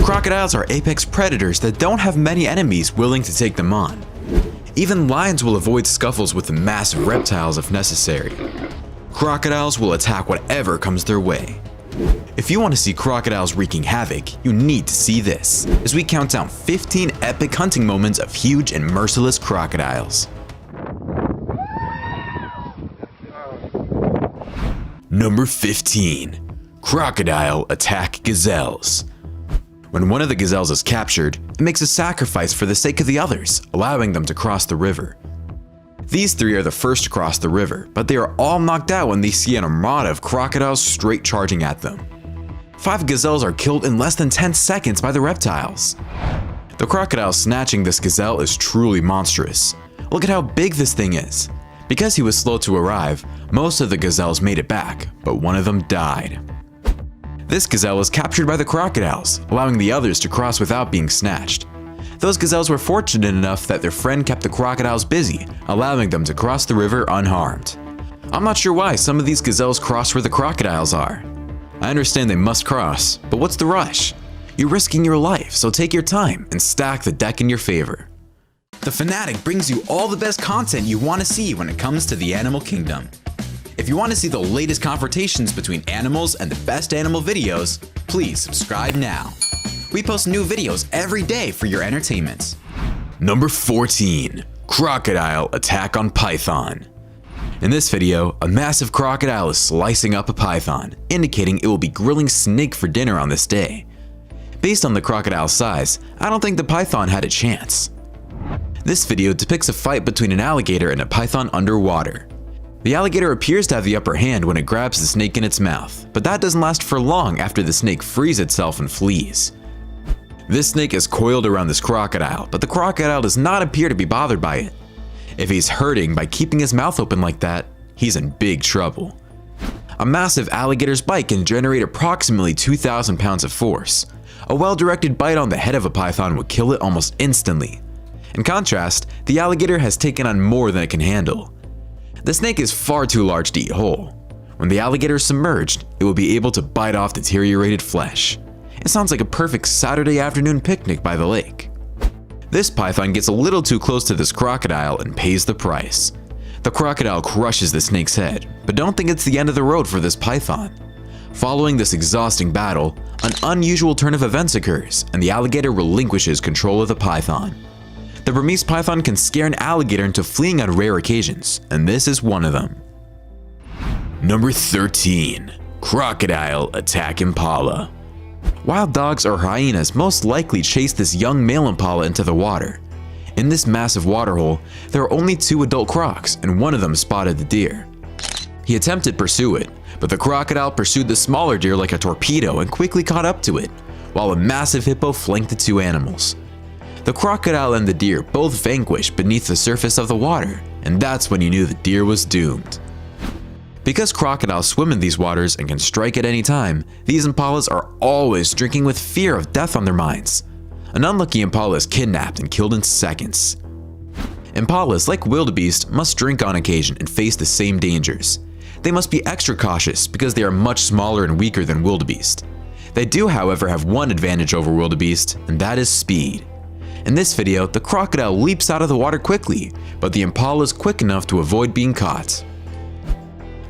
Crocodiles are apex predators that don't have many enemies willing to take them on. Even lions will avoid scuffles with the massive reptiles if necessary. Crocodiles will attack whatever comes their way. If you want to see crocodiles wreaking havoc, you need to see this, as we count down 15 epic hunting moments of huge and merciless crocodiles. Number 15. Crocodile attack gazelles. When one of the gazelles is captured, it makes a sacrifice for the sake of the others, allowing them to cross the river. These three are the first to cross the river, but they are all knocked out when they see an armada of crocodiles straight charging at them. 5 gazelles are killed in less than 10 seconds by the reptiles. The crocodile snatching this gazelle is truly monstrous. Look at how big this thing is. Because he was slow to arrive, most of the gazelles made it back, but one of them died. This gazelle was captured by the crocodiles, allowing the others to cross without being snatched. Those gazelles were fortunate enough that their friend kept the crocodiles busy, allowing them to cross the river unharmed. I'm not sure why some of these gazelles cross where the crocodiles are. I understand they must cross, but what's the rush? You're risking your life, so take your time and stack the deck in your favor. The Fanatic brings you all the best content you want to see when it comes to the animal kingdom. If you want to see the latest confrontations between animals and the best animal videos, please subscribe now. We post new videos every day for your entertainment. Number 14. Crocodile attack on python. In this video, a massive crocodile is slicing up a python, indicating it will be grilling snake for dinner on this day. Based on the crocodile's size, I don't think the python had a chance. This video depicts a fight between an alligator and a python underwater. The alligator appears to have the upper hand when it grabs the snake in its mouth, but that doesn't last for long after the snake frees itself and flees. This snake is coiled around this crocodile, but the crocodile does not appear to be bothered by it. If he's hurting by keeping his mouth open like that, he's in big trouble. A massive alligator's bite can generate approximately 2,000 pounds of force. A well-directed bite on the head of a python would kill it almost instantly. In contrast, the alligator has taken on more than it can handle. The snake is far too large to eat whole. When the alligator is submerged, it will be able to bite off deteriorated flesh. It sounds like a perfect Saturday afternoon picnic by the lake. This python gets a little too close to this crocodile and pays the price. The crocodile crushes the snake's head, but don't think it's the end of the road for this python. Following this exhausting battle, an unusual turn of events occurs, and the alligator relinquishes control of the python. The Burmese python can scare an alligator into fleeing on rare occasions, and this is one of them. Number 13. Crocodile attack impala. Wild dogs or hyenas most likely chase this young male impala into the water. In this massive waterhole, there are only 2 adult crocs, and one of them spotted the deer. He attempted to pursue it, but the crocodile pursued the smaller deer like a torpedo and quickly caught up to it, while a massive hippo flanked the 2 animals. The crocodile and the deer both vanquished beneath the surface of the water, and that's when you knew the deer was doomed. Because crocodiles swim in these waters and can strike at any time, these impalas are always drinking with fear of death on their minds. An unlucky impala is kidnapped and killed in seconds. Impalas, like wildebeest, must drink on occasion and face the same dangers. They must be extra cautious because they are much smaller and weaker than wildebeest. They do, however, have one advantage over wildebeest, and that is speed. In this video, the crocodile leaps out of the water quickly, but the impala is quick enough to avoid being caught.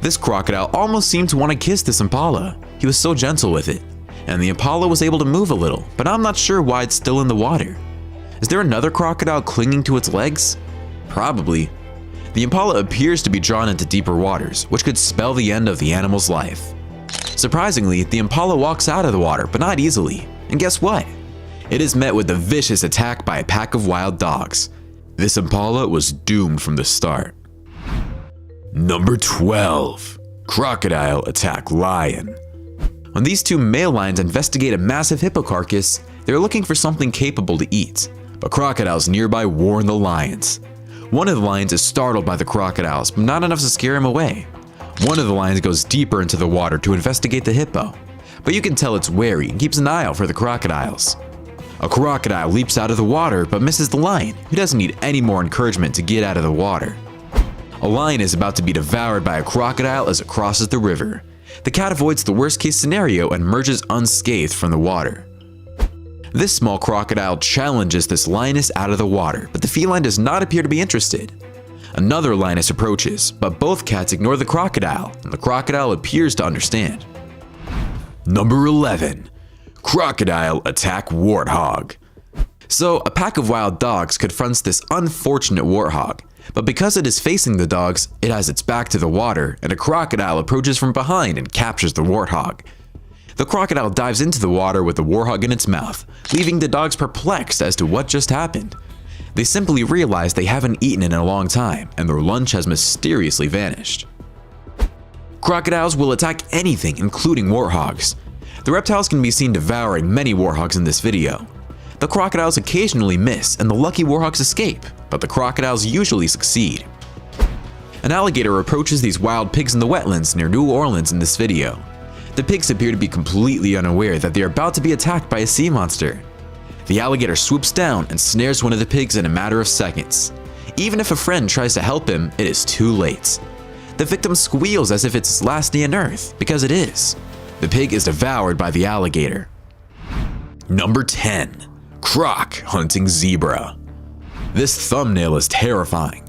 This crocodile almost seemed to want to kiss this impala. He was so gentle with it, and the impala was able to move a little, but I'm not sure why it's still in the water. Is there another crocodile clinging to its legs? Probably. The impala appears to be drawn into deeper waters, which could spell the end of the animal's life. Surprisingly, the impala walks out of the water, but not easily. And guess what? It is met with a vicious attack by a pack of wild dogs. This impala was doomed from the start. Number 12. Crocodile attack lion. When these 2 male lions investigate a massive hippo carcass, they're looking for something capable to eat, but crocodiles nearby warn the lions. One of the lions is startled by the crocodiles, but not enough to scare him away. One of the lions goes deeper into the water to investigate the hippo, but you can tell it's wary and keeps an eye out for the crocodiles. A crocodile leaps out of the water but misses the lion, who doesn't need any more encouragement to get out of the water. A lion is about to be devoured by a crocodile as it crosses the river. The cat avoids the worst case scenario and emerges unscathed from the water. This small crocodile challenges this lioness out of the water, but the feline does not appear to be interested. Another lioness approaches, but both cats ignore the crocodile, and the crocodile appears to understand. Number 11. Crocodile attack warthog. So, a pack of wild dogs confronts this unfortunate warthog, but because it is facing the dogs, it has its back to the water, and a crocodile approaches from behind and captures the warthog. The crocodile dives into the water with the warthog in its mouth, leaving the dogs perplexed as to what just happened. They simply realize they haven't eaten in a long time, and their lunch has mysteriously vanished. Crocodiles will attack anything, including warthogs. The reptiles can be seen devouring many warthogs in this video. The crocodiles occasionally miss, and the lucky warthogs escape, but the crocodiles usually succeed. An alligator approaches these wild pigs in the wetlands near New Orleans in this video. The pigs appear to be completely unaware that they are about to be attacked by a sea monster. The alligator swoops down and snares one of the pigs in a matter of seconds. Even if a friend tries to help him, it is too late. The victim squeals as if it's its last day on Earth, because it is. The pig is devoured by the alligator. Number 10. Croc hunting zebra. This thumbnail is terrifying.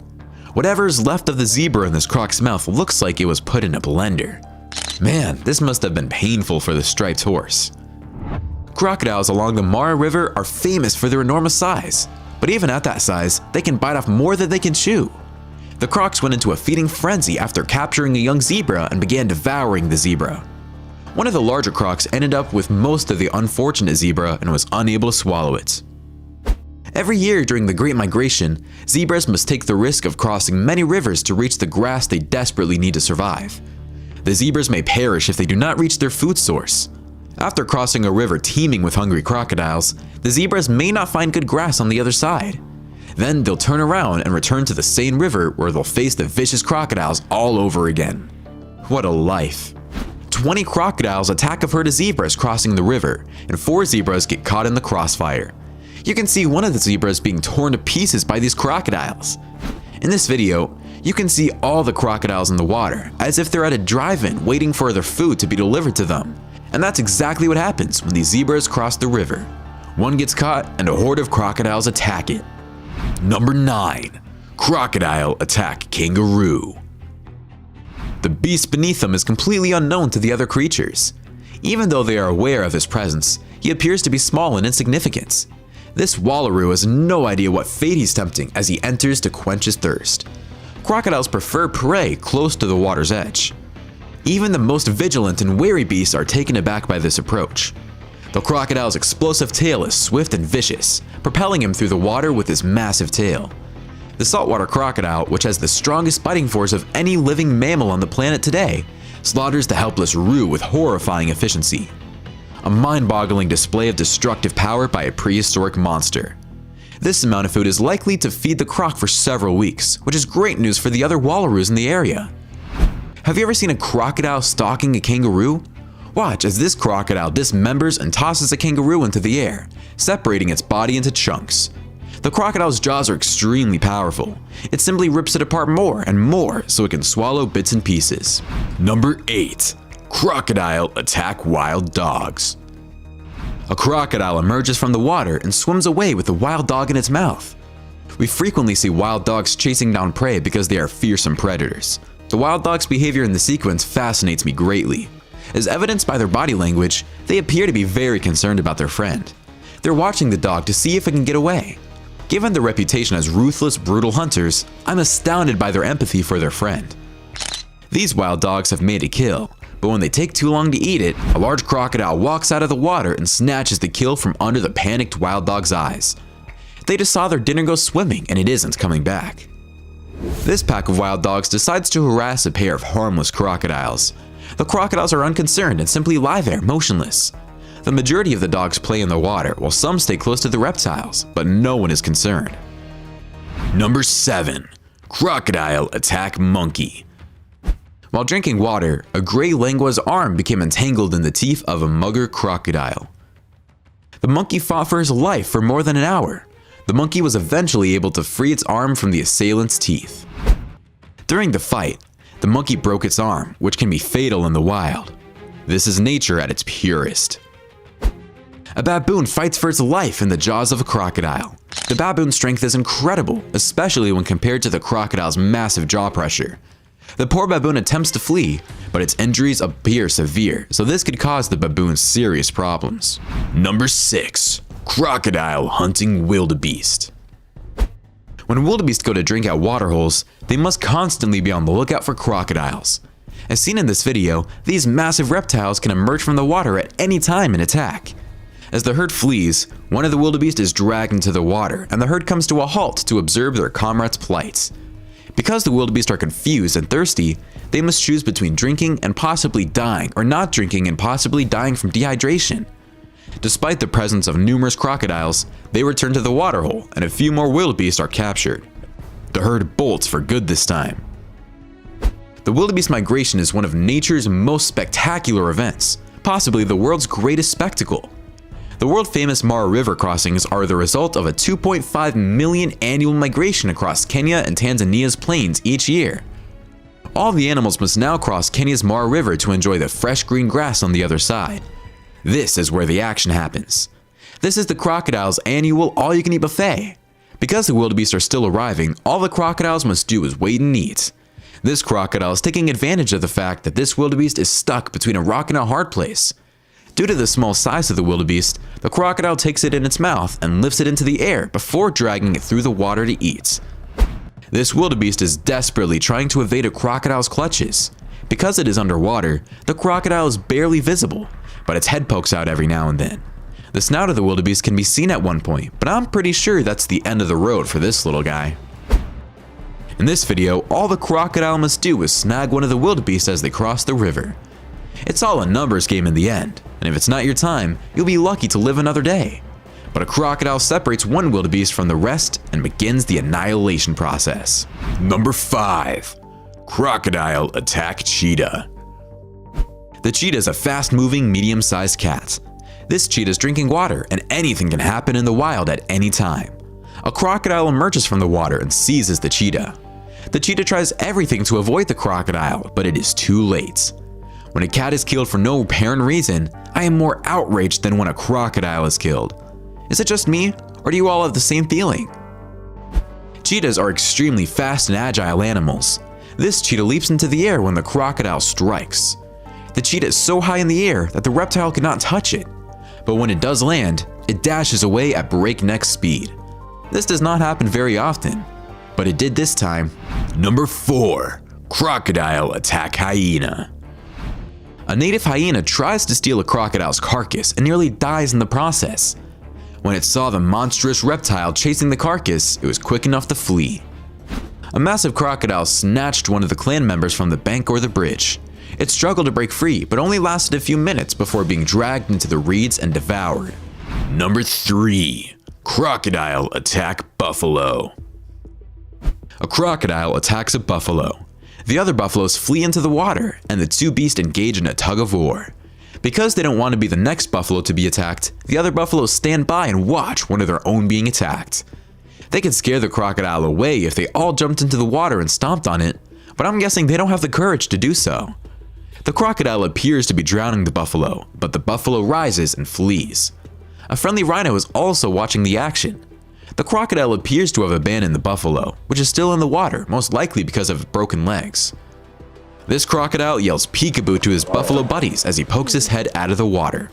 Whatever is left of the zebra in this croc's mouth looks like it was put in a blender. Man, this must have been painful for the striped horse. Crocodiles along the Mara River are famous for their enormous size, but even at that size, they can bite off more than they can chew. The crocs went into a feeding frenzy after capturing a young zebra and began devouring the zebra. One of the larger crocs ended up with most of the unfortunate zebra and was unable to swallow it. Every year during the Great Migration, zebras must take the risk of crossing many rivers to reach the grass they desperately need to survive. The zebras may perish if they do not reach their food source. After crossing a river teeming with hungry crocodiles, the zebras may not find good grass on the other side. Then they'll turn around and return to the same river where they'll face the vicious crocodiles all over again. What a life. 20 crocodiles attack a herd of zebras crossing the river, and 4 zebras get caught in the crossfire. You can see one of the zebras being torn to pieces by these crocodiles. In this video, you can see all the crocodiles in the water, as if they're at a drive-in waiting for their food to be delivered to them. And that's exactly what happens when these zebras cross the river. One gets caught and a horde of crocodiles attack it. Number 9. Crocodile attack kangaroo. The beast beneath them is completely unknown to the other creatures. Even though they are aware of his presence, he appears to be small and insignificant. This wallaroo has no idea what fate he's tempting as he enters to quench his thirst. Crocodiles prefer prey close to the water's edge. Even the most vigilant and wary beasts are taken aback by this approach. The crocodile's explosive tail is swift and vicious, propelling him through the water with his massive tail. The saltwater crocodile, which has the strongest biting force of any living mammal on the planet today, slaughters the helpless roo with horrifying efficiency. A mind-boggling display of destructive power by a prehistoric monster. This amount of food is likely to feed the croc for several weeks, which is great news for the other wallaroos in the area. Have you ever seen a crocodile stalking a kangaroo? Watch as this crocodile dismembers and tosses a kangaroo into the air, separating its body into chunks. The crocodile's jaws are extremely powerful. It simply rips it apart more and more so it can swallow bits and pieces. Number 8. Crocodile attack wild dogs. A crocodile emerges from the water and swims away with a wild dog in its mouth. We frequently see wild dogs chasing down prey because they are fearsome predators. The wild dog's behavior in the sequence fascinates me greatly. As evidenced by their body language, they appear to be very concerned about their friend. They're watching the dog to see if it can get away. Given their reputation as ruthless, brutal hunters, I'm astounded by their empathy for their friend. These wild dogs have made a kill, but when they take too long to eat it, a large crocodile walks out of the water and snatches the kill from under the panicked wild dog's eyes. They just saw their dinner go swimming and it isn't coming back. This pack of wild dogs decides to harass a pair of harmless crocodiles. The crocodiles are unconcerned and simply lie there, motionless. The majority of the dogs play in the water, while some stay close to the reptiles, but no one is concerned. Number 7. Crocodile attack monkey. While drinking water, a gray langua's arm became entangled in the teeth of a mugger crocodile. The monkey fought for his life for more than an hour. The monkey was eventually able to free its arm from the assailant's teeth. During the fight, The monkey broke its arm, which can be fatal in the wild. This is nature at its purest. A baboon fights for its life in the jaws of a crocodile. The baboon's strength is incredible, especially when compared to the crocodile's massive jaw pressure. The poor baboon attempts to flee, but its injuries appear severe, so this could cause the baboon serious problems. Number 6. Crocodile hunting wildebeest. When wildebeest go to drink at waterholes, they must constantly be on the lookout for crocodiles. As seen in this video, these massive reptiles can emerge from the water at any time and attack. As the herd flees, one of the wildebeest is dragged into the water, and the herd comes to a halt to observe their comrade's plight. Because the wildebeest are confused and thirsty, they must choose between drinking and possibly dying, or not drinking and possibly dying from dehydration. Despite the presence of numerous crocodiles, they return to the waterhole, and a few more wildebeest are captured. The herd bolts for good this time. The wildebeest migration is one of nature's most spectacular events, possibly the world's greatest spectacle. The world-famous Mara River crossings are the result of a 2.5 million annual migration across Kenya and Tanzania's plains each year. All the animals must now cross Kenya's Mara River to enjoy the fresh green grass on the other side. This is where the action happens. This is the crocodile's annual all-you-can-eat buffet. Because the wildebeest are still arriving, all the crocodiles must do is wait and eat. This crocodile is taking advantage of the fact that this wildebeest is stuck between a rock and a hard place. Due to the small size of the wildebeest, the crocodile takes it in its mouth and lifts it into the air before dragging it through the water to eat. This wildebeest is desperately trying to evade a crocodile's clutches. Because it is underwater, the crocodile is barely visible, but its head pokes out every now and then. The snout of the wildebeest can be seen at one point, but I'm pretty sure that's the end of the road for this little guy. In this video, all the crocodile must do is snag one of the wildebeest as they cross the river. It's all a numbers game in the end, and if it's not your time, you'll be lucky to live another day. But a crocodile separates one wildebeest from the rest and begins the annihilation process. Number 5. Crocodile attack cheetah. The cheetah is a fast-moving, medium-sized cat. This cheetah is drinking water, and anything can happen in the wild at any time. A crocodile emerges from the water and seizes the cheetah. The cheetah tries everything to avoid the crocodile, but it is too late. When a cat is killed for no apparent reason, I am more outraged than when a crocodile is killed. Is it just me, or do you all have the same feeling? Cheetahs are extremely fast and agile animals. This cheetah leaps into the air when the crocodile strikes. The cheetah is so high in the air that the reptile cannot touch it. But when it does land, it dashes away at breakneck speed. This does not happen very often, but it did this time. Number 4. Crocodile attack hyena. A native hyena tries to steal a crocodile's carcass and nearly dies in the process. When it saw the monstrous reptile chasing the carcass, it was quick enough to flee. A massive crocodile snatched one of the clan members from the bank or the bridge. It struggled to break free, but only lasted a few minutes before being dragged into the reeds and devoured. Number 3. Crocodile attack buffalo. A crocodile attacks a buffalo. The other buffaloes flee into the water, and the two beasts engage in a tug of war. Because they don't want to be the next buffalo to be attacked, the other buffaloes stand by and watch one of their own being attacked. They could scare the crocodile away if they all jumped into the water and stomped on it, but I'm guessing they don't have the courage to do so. The crocodile appears to be drowning the buffalo, but the buffalo rises and flees. A friendly rhino is also watching the action. The crocodile appears to have abandoned the buffalo, which is still in the water, most likely because of broken legs. This crocodile yells peekaboo to his buffalo buddies as he pokes his head out of the water.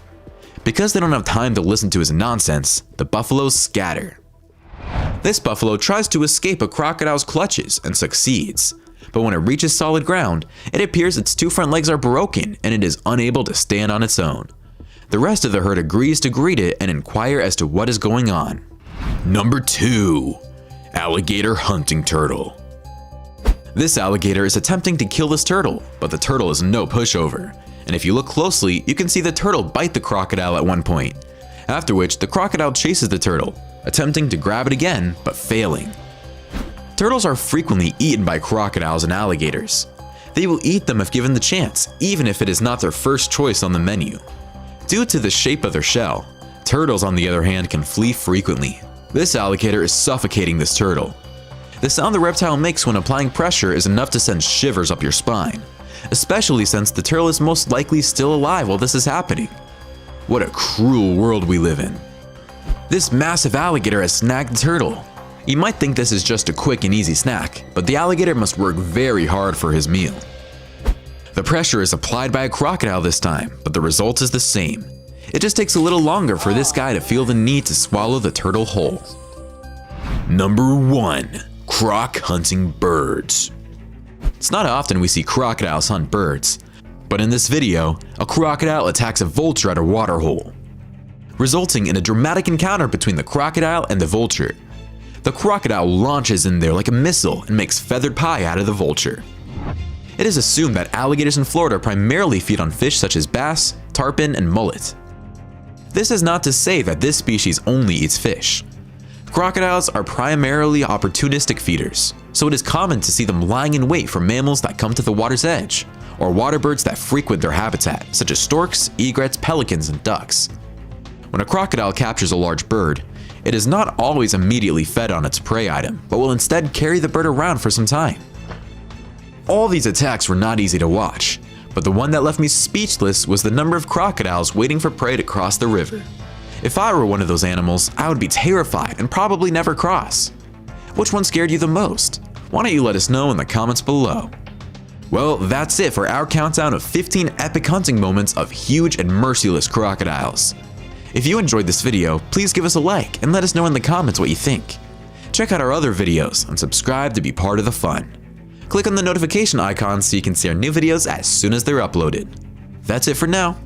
Because they don't have time to listen to his nonsense, the buffaloes scatter. This buffalo tries to escape a crocodile's clutches and succeeds, but when it reaches solid ground, it appears its two front legs are broken and it is unable to stand on its own. The rest of the herd agrees to greet it and inquire as to what is going on. Number 2. Alligator hunting turtle. This alligator is attempting to kill this turtle, but the turtle is no pushover, and if you look closely, you can see the turtle bite the crocodile at one point, after which the crocodile chases the turtle, attempting to grab it again, but failing. Turtles are frequently eaten by crocodiles and alligators. They will eat them if given the chance, even if it is not their first choice on the menu. Due to the shape of their shell, turtles on the other hand can flee frequently. This alligator is suffocating this turtle. The sound the reptile makes when applying pressure is enough to send shivers up your spine, especially since the turtle is most likely still alive while this is happening. What a cruel world we live in. This massive alligator has snagged the turtle. You might think this is just a quick and easy snack, but the alligator must work very hard for his meal. The pressure is applied by a crocodile this time, but the result is the same. It just takes a little longer for this guy to feel the need to swallow the turtle whole. Number 1. Croc hunting birds. It's not often we see crocodiles hunt birds, but in this video, a crocodile attacks a vulture at a water hole, resulting in a dramatic encounter between the crocodile and the vulture. The crocodile launches in there like a missile and makes feathered pie out of the vulture. It is assumed that alligators in Florida primarily feed on fish such as bass, tarpon, and mullet. This is not to say that this species only eats fish. Crocodiles are primarily opportunistic feeders, so it is common to see them lying in wait for mammals that come to the water's edge, or water birds that frequent their habitat, such as storks, egrets, pelicans, and ducks. When a crocodile captures a large bird, it is not always immediately fed on its prey item, but will instead carry the bird around for some time. All these attacks were not easy to watch, but the one that left me speechless was the number of crocodiles waiting for prey to cross the river. If I were one of those animals, I would be terrified and probably never cross. Which one scared you the most? Why don't you let us know in the comments below? Well, that's it for our countdown of 15 epic hunting moments of huge and merciless crocodiles. If you enjoyed this video, please give us a like and let us know in the comments what you think. Check out our other videos and subscribe to be part of the fun. Click on the notification icon so you can see our new videos as soon as they're uploaded. That's it for now.